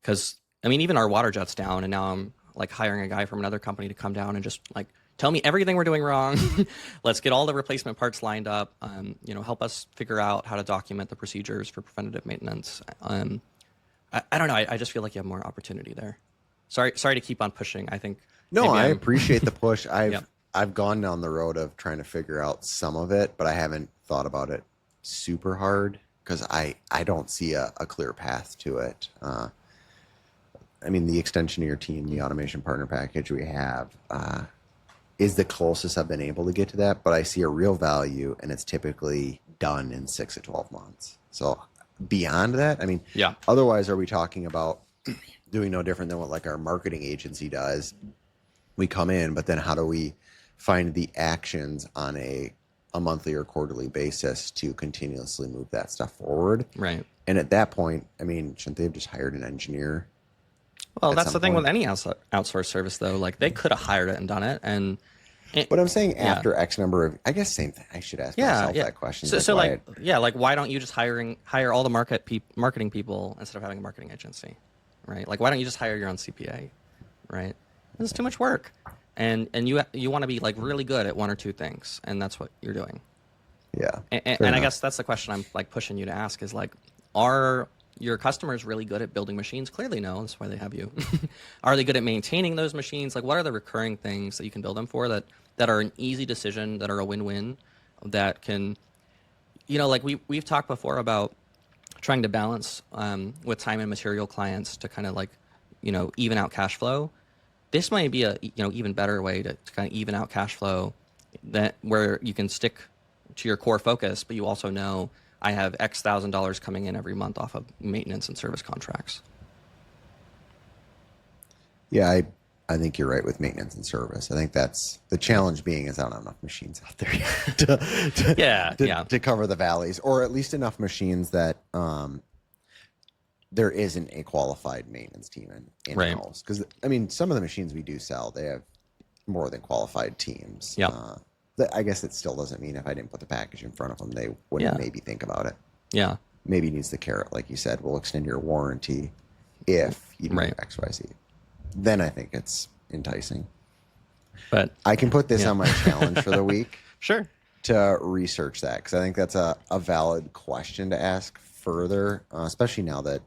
Because even our water jet's down, and now I'm like hiring a guy from another company to come down and just like tell me everything we're doing wrong. Let's get all the replacement parts lined up. Help us figure out how to document the procedures for preventative maintenance. I don't know. I just feel like you have more opportunity there. Sorry to keep on pushing. I think. No, I appreciate the push. I've gone down the road of trying to figure out some of it, but I haven't thought about it super hard because I don't see a clear path to it. The extension of your team, the automation partner package we have, is the closest I've been able to get to that, but I see a real value, and it's typically done in 6 to 12 months. So beyond that, otherwise are we talking about doing no different than what like our marketing agency does? We come in, but then how do we find the actions on a monthly or quarterly basis to continuously move that stuff forward? Right. And at that point, shouldn't they have just hired an engineer? Well, that's the thing with any outsourced service, though. Like they could have hired it and done it, but I'm saying after X number of, I guess same thing. I should ask myself that question. Why don't you just hire all the marketing people instead of having a marketing agency, right? Like, why don't you just hire your own CPA, right? It's too much work, and you want to be like really good at one or two things, and that's what you're doing. Yeah. And I guess that's the question I'm like pushing you to ask is like, are your customers really good at building machines? Clearly, no. That's why they have you. Are they good at maintaining those machines? Like, what are the recurring things that you can build them for that are an easy decision, that are a win-win, that can, like we've talked before about trying to balance with time and material clients to kind of like, even out cash flow. This might be a even better way to kind of even out cash flow, that where you can stick to your core focus, but you also know I have X thousand dollars coming in every month off of maintenance and service contracts. Yeah, I think you're right with maintenance and service. I think that's the challenge being is I don't have enough machines out there to cover the valleys, or at least enough machines that there isn't a qualified maintenance team in-house. Because, I mean, some of the machines we do sell, they have more than qualified teams. Yeah. I guess it still doesn't mean if I didn't put the package in front of them, they wouldn't maybe think about it. Yeah. Maybe needs the carrot, like you said. We'll extend your warranty if you do X, Y, Z. Then I think it's enticing. But I can put this on my challenge for the week. Sure. To research that, because I think that's a valid question to ask further, especially now that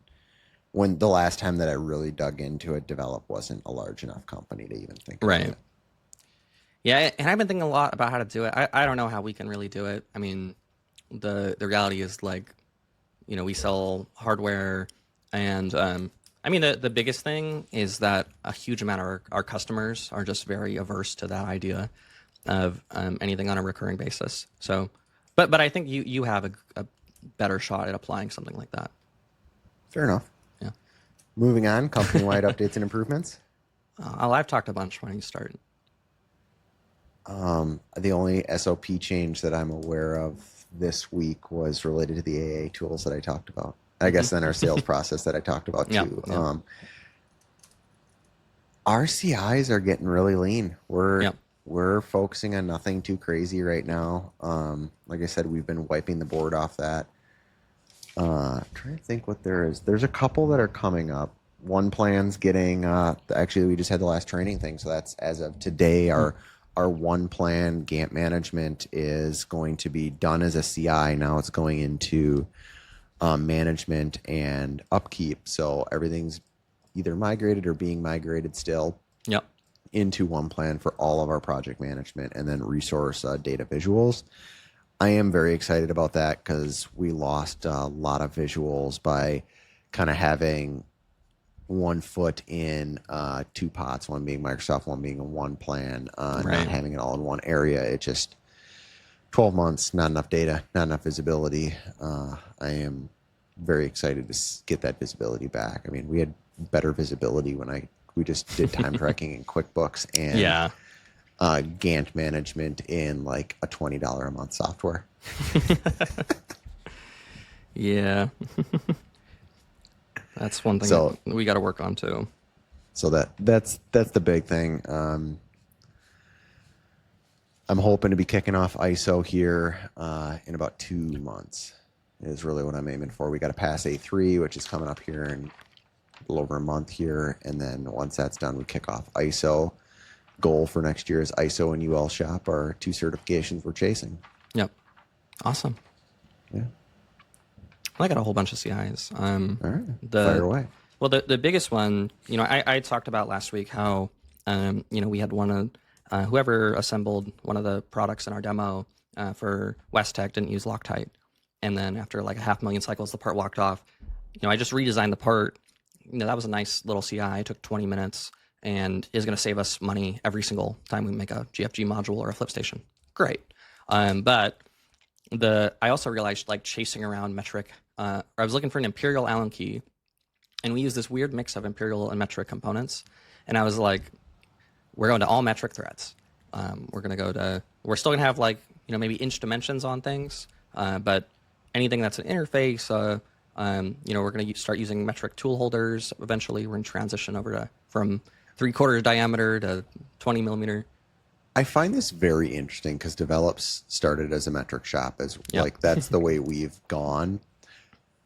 when the last time that I really dug into it, Develop wasn't a large enough company to even think about it. Yeah, and I've been thinking a lot about how to do it. I don't know how we can really do it. I mean, the reality is, like, we sell hardware, and I mean, the biggest thing is that a huge amount of our customers are just very averse to that idea of anything on a recurring basis. So, but I think you have a better shot at applying something like that. Fair enough. Yeah. Moving on, company-wide updates and improvements. I've talked a bunch. Why don't you start? The only SOP change that I'm aware of this week was related to the AA tools that I talked about. I guess then our sales process that I talked about too. Yeah. Our CIs are getting really lean. We're focusing on nothing too crazy right now. Like I said, we've been wiping the board off that. Trying to think what there is. There's a couple that are coming up. One plan's getting, actually we just had the last training thing. So that's as of today, our one plan Gantt management is going to be done as a CI. Now it's going into management and upkeep. So everything's either migrated or being migrated still into one plan for all of our project management and then resource data visuals. I am very excited about that because we lost a lot of visuals by kind of having one foot in two pots, one being Microsoft, one being in one plan, not having it all in one area. It just 12 months, not enough data, not enough visibility. I am very excited to get that visibility back. I mean, we had better visibility when we just did time tracking in QuickBooks and Gantt management in like a $20 a month software. Yeah. That's one thing that we got to work on too. So that's the big thing. I'm hoping to be kicking off ISO here in about 2 months is really what I'm aiming for. We got to pass A3, which is coming up here in a little over a month here. And then once that's done, we kick off ISO. Goal for next year is ISO and UL Shop are 2 certifications we're chasing. Yep. Awesome. Yeah. I got a whole bunch of CIs. All right. Fire away. Well, the biggest one, I talked about last week how, we had one of whoever assembled one of the products in our demo for West Tech didn't use Loctite. And then after like 500,000 cycles, the part walked off. I just redesigned the part. That was a nice little CI. It took 20 minutes and is going to save us money every single time we make a GFG module or a flip station. Great. But I also realized, like, chasing around metric, I was looking for an Imperial Allen key, and we use this weird mix of Imperial and metric components. And I was like, we're going to all metric threads. We're still going to have, like, maybe inch dimensions on things, but anything that's an interface, we're going to start using metric tool holders. Eventually, we're in transition over from 3/4 diameter to 20 millimeter. I find this very interesting because Develops started as a metric shop, like that's the way we've gone.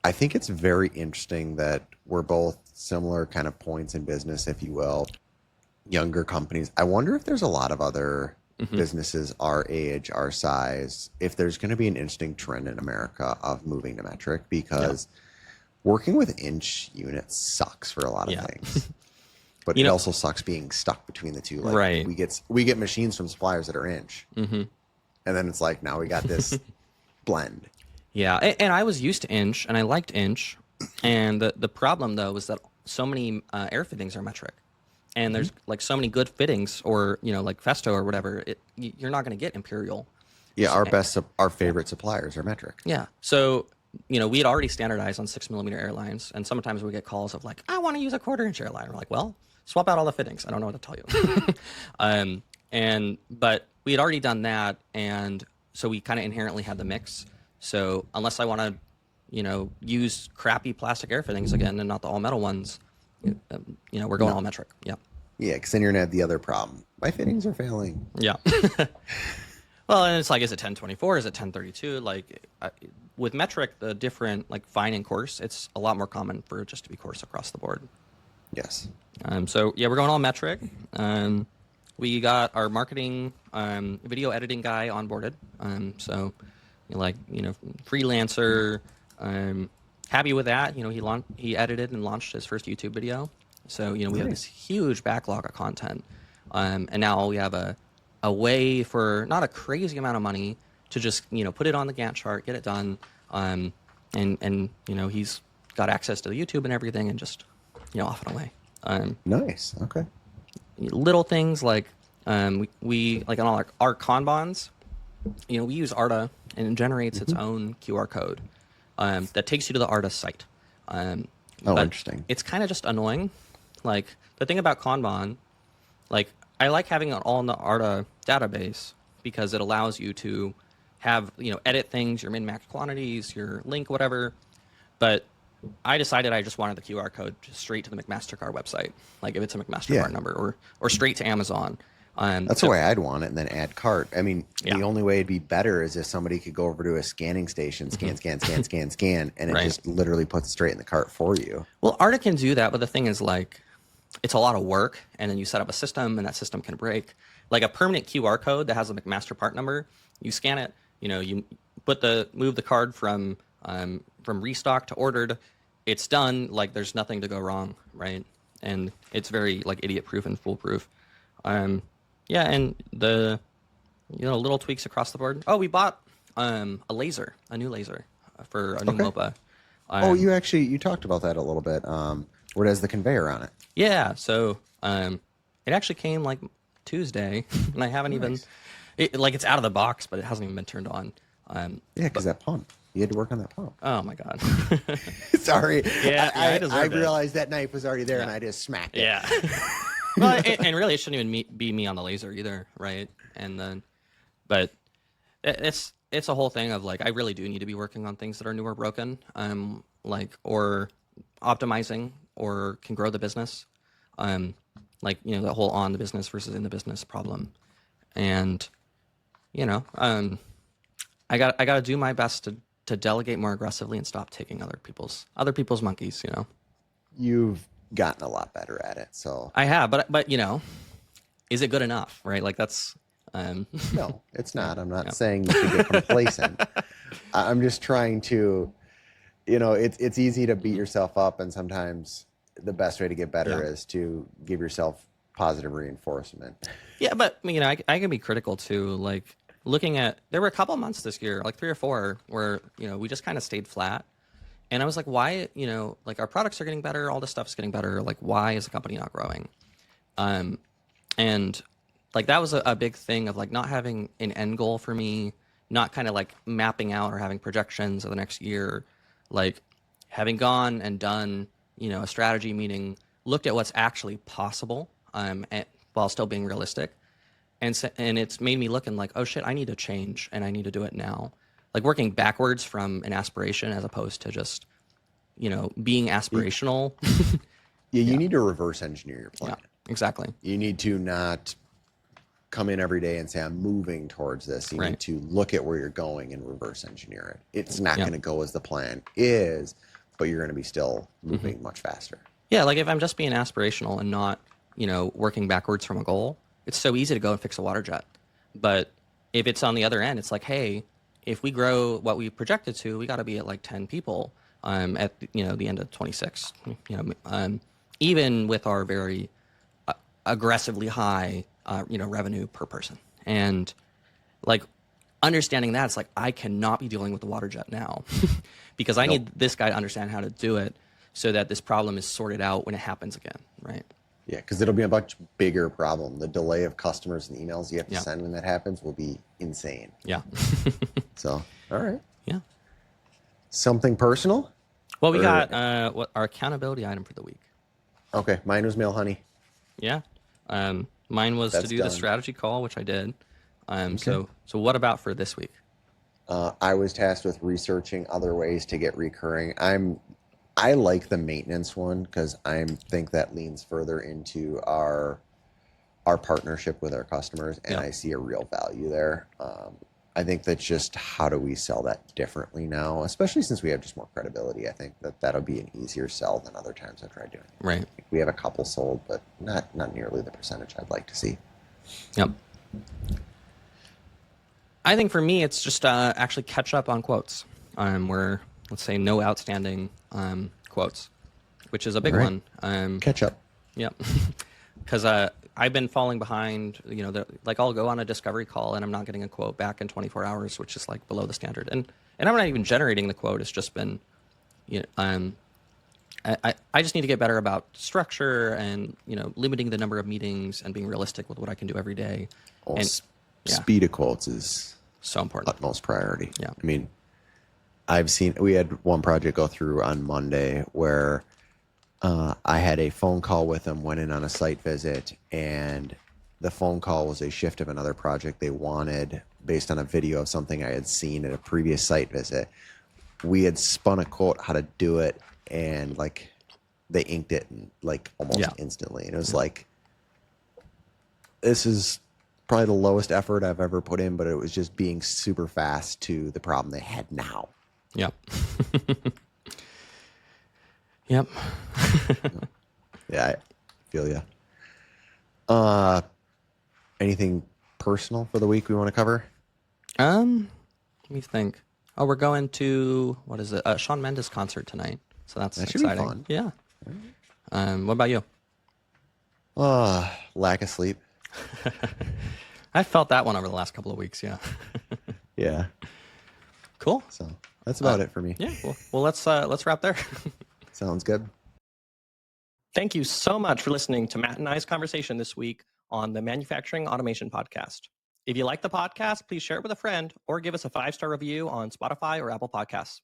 I think it's very interesting that we're both similar kind of points in business, if you will, younger companies. I wonder if there's a lot of other businesses our age, our size, if there's going to be an interesting trend in America of moving to metric, because Working with inch units sucks for a lot of things. But it also sucks being stuck between the two. Like right. We get machines from suppliers that are inch. And then it's like, now we got this blend. Yeah. And I was used to inch and I liked inch. And the problem though was that so many air fittings are metric. And there's like so many good fittings or, like Festo or whatever, you're not going to get Imperial. Yeah. Our favorite suppliers are metric. Yeah. So, we had already standardized on 6mm airlines. And sometimes we get calls of like, I want to use a 1/4-inch airline. We're like, well, swap out all the fittings. I don't know what to tell you. But we had already done that. And so we kind of inherently had the mix. So unless I want to, use crappy plastic air fittings again and not the all metal ones, we're going all metric. Yeah. Yeah. Because then you're going to have the other problem. My fittings are failing. Yeah. Well, and it's like, is it 1024? Is it 1032? Like with metric, the different like fine and coarse, it's a lot more common for it just to be coarse across the board. Yes. So yeah, we're going all metric. We got our marketing, video editing guy onboarded. So freelancer, happy with that. He edited and launched his first YouTube video. So, we have this huge backlog of content. And now we have a way for not a crazy amount of money to just, put it on the Gantt chart, get it done. And he's got access to the YouTube and everything and just, off and away. Nice. Okay. Little things like we like on all our Kanbans, we use Arta and it generates its own QR code that takes you to the Arta site. Interesting. It's kind of just annoying. Like the thing about Kanban, like I like having it all in the Arta database because it allows you to have, edit things, your min-max quantities, your link, whatever. But I decided I just wanted the QR code just straight to the McMastercard website, like if it's a McMastercard number, or straight to Amazon. That's the way I'd want it, and then add cart. I mean, the only way it'd be better is if somebody could go over to a scanning station, scan, and it just literally puts it straight in the cart for you. Well, Arta can do that, but the thing is, like, it's a lot of work, and then you set up a system, and that system can break. Like a permanent QR code that has a McMaster part number, you scan it, you move the card from restock to ordered, it's done. Like there's nothing to go wrong, right? And it's very like idiot proof and foolproof. And the little tweaks across the board. Oh, we bought a new laser for a new MOPA. You talked about that a little bit. Where it has the conveyor on it. Yeah, so it actually came like Tuesday, and I haven't even it's out of the box, but it hasn't even been turned on. Because that pump. You had to work on that pump. Oh my god. Sorry. Yeah, I realized that knife was already there, and I just smacked it. Yeah. Well, and really, it shouldn't even be me on the laser either, right? And then, but it's a whole thing of like I really do need to be working on things that are new or broken, or optimizing or can grow the business, the whole on the business versus in the business problem, and I got to do my best to delegate more aggressively and stop taking other people's monkeys. You've gotten a lot better at it, so I have, but is it good enough, right? Like that's no, it's not. I'm not saying you should get complacent. I'm just trying to, it's easy to beat yourself up, and sometimes the best way to get better is to give yourself positive reinforcement. Yeah, but I can be critical too. Like looking at, there were a couple months this year, like 3 or 4, where we just kind of stayed flat. And I was like, why, like our products are getting better, all this stuff's getting better. Like, why is the company not growing? And like that was a big thing of like not having an end goal for me, not kind of like mapping out or having projections of the next year, like having gone and done, a strategy meeting, looked at what's actually possible, while still being realistic. And it's made me look and like, oh shit, I need to change and I need to do it now. Like working backwards from an aspiration as opposed to just, being aspirational. You need to reverse engineer your plan. Yeah, exactly. You need to not come in every day and say, I'm moving towards this. You need to look at where you're going and reverse engineer it. It's not going to go as the plan is, but you're going to be still moving much faster. Yeah, like if I'm just being aspirational and not, working backwards from a goal, it's so easy to go and fix a water jet. But if it's on the other end, it's like, hey, if we grow what we projected to, we got to be at like 10 people. at the end of 26. Even with our very aggressively high revenue per person, and like understanding that, it's like I cannot be dealing with the water jet now because I need this guy to understand how to do it so that this problem is sorted out when it happens again, right? Yeah, because it'll be a much bigger problem. The delay of customers and emails you have to send when that happens will be insane. Yeah. So, all right. Yeah. Something personal? Well, we got what our accountability item for the week. Okay, mine was Mail Honey. Yeah. Mine was That's to do done. the strategy call, which I did. So what about for this week? I was tasked with researching other ways to get recurring. I like the maintenance one because I think that leans further into our partnership with our customers, and I see a real value there. I think that's just how do we sell that differently now, especially since we have just more credibility. I think that'll be an easier sell than other times I've tried doing it. Right. We have a couple sold, but not nearly the percentage I'd like to see. Yep. I think for me, it's just actually catch up on quotes. Where, let's say, no outstanding quotes, which is a big one. Catch up. Yep. Because I've been falling behind. Like I'll go on a discovery call and I'm not getting a quote back in 24 hours, which is like below the standard. And I'm not even generating the quote. It's just been, I just need to get better about structure and limiting the number of meetings and being realistic with what I can do every day. Well, And speed of quotes is so important. utmost priority. Yeah. I mean, we had one project go through on Monday where I had a phone call with them, went in on a site visit, and the phone call was a shift of another project they wanted based on a video of something I had seen at a previous site visit. We had spun a quote how to do it, and like they inked it almost instantly. And it was like, this is probably the lowest effort I've ever put in, but it was just being super fast to the problem they had now. Yep. Yep. Yeah, I feel you. Anything personal for the week we want to cover? Let me think. Oh, we're going to, what is it? Shawn Mendes concert tonight. So that's That should be exciting. fun. Yeah. What about you? Lack of sleep. I felt that one over the last couple of weeks. Yeah. Yeah. Cool. So that's about it for me. Yeah. Well, let's wrap there. Sounds good. Thank you so much for listening to Matt and I's conversation this week on the Manufacturing Automation Podcast. If you like the podcast, please share it with a friend or give us a 5-star review on Spotify or Apple Podcasts.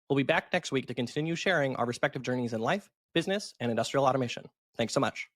We'll be back next week to continue sharing our respective journeys in life, business, and industrial automation. Thanks so much.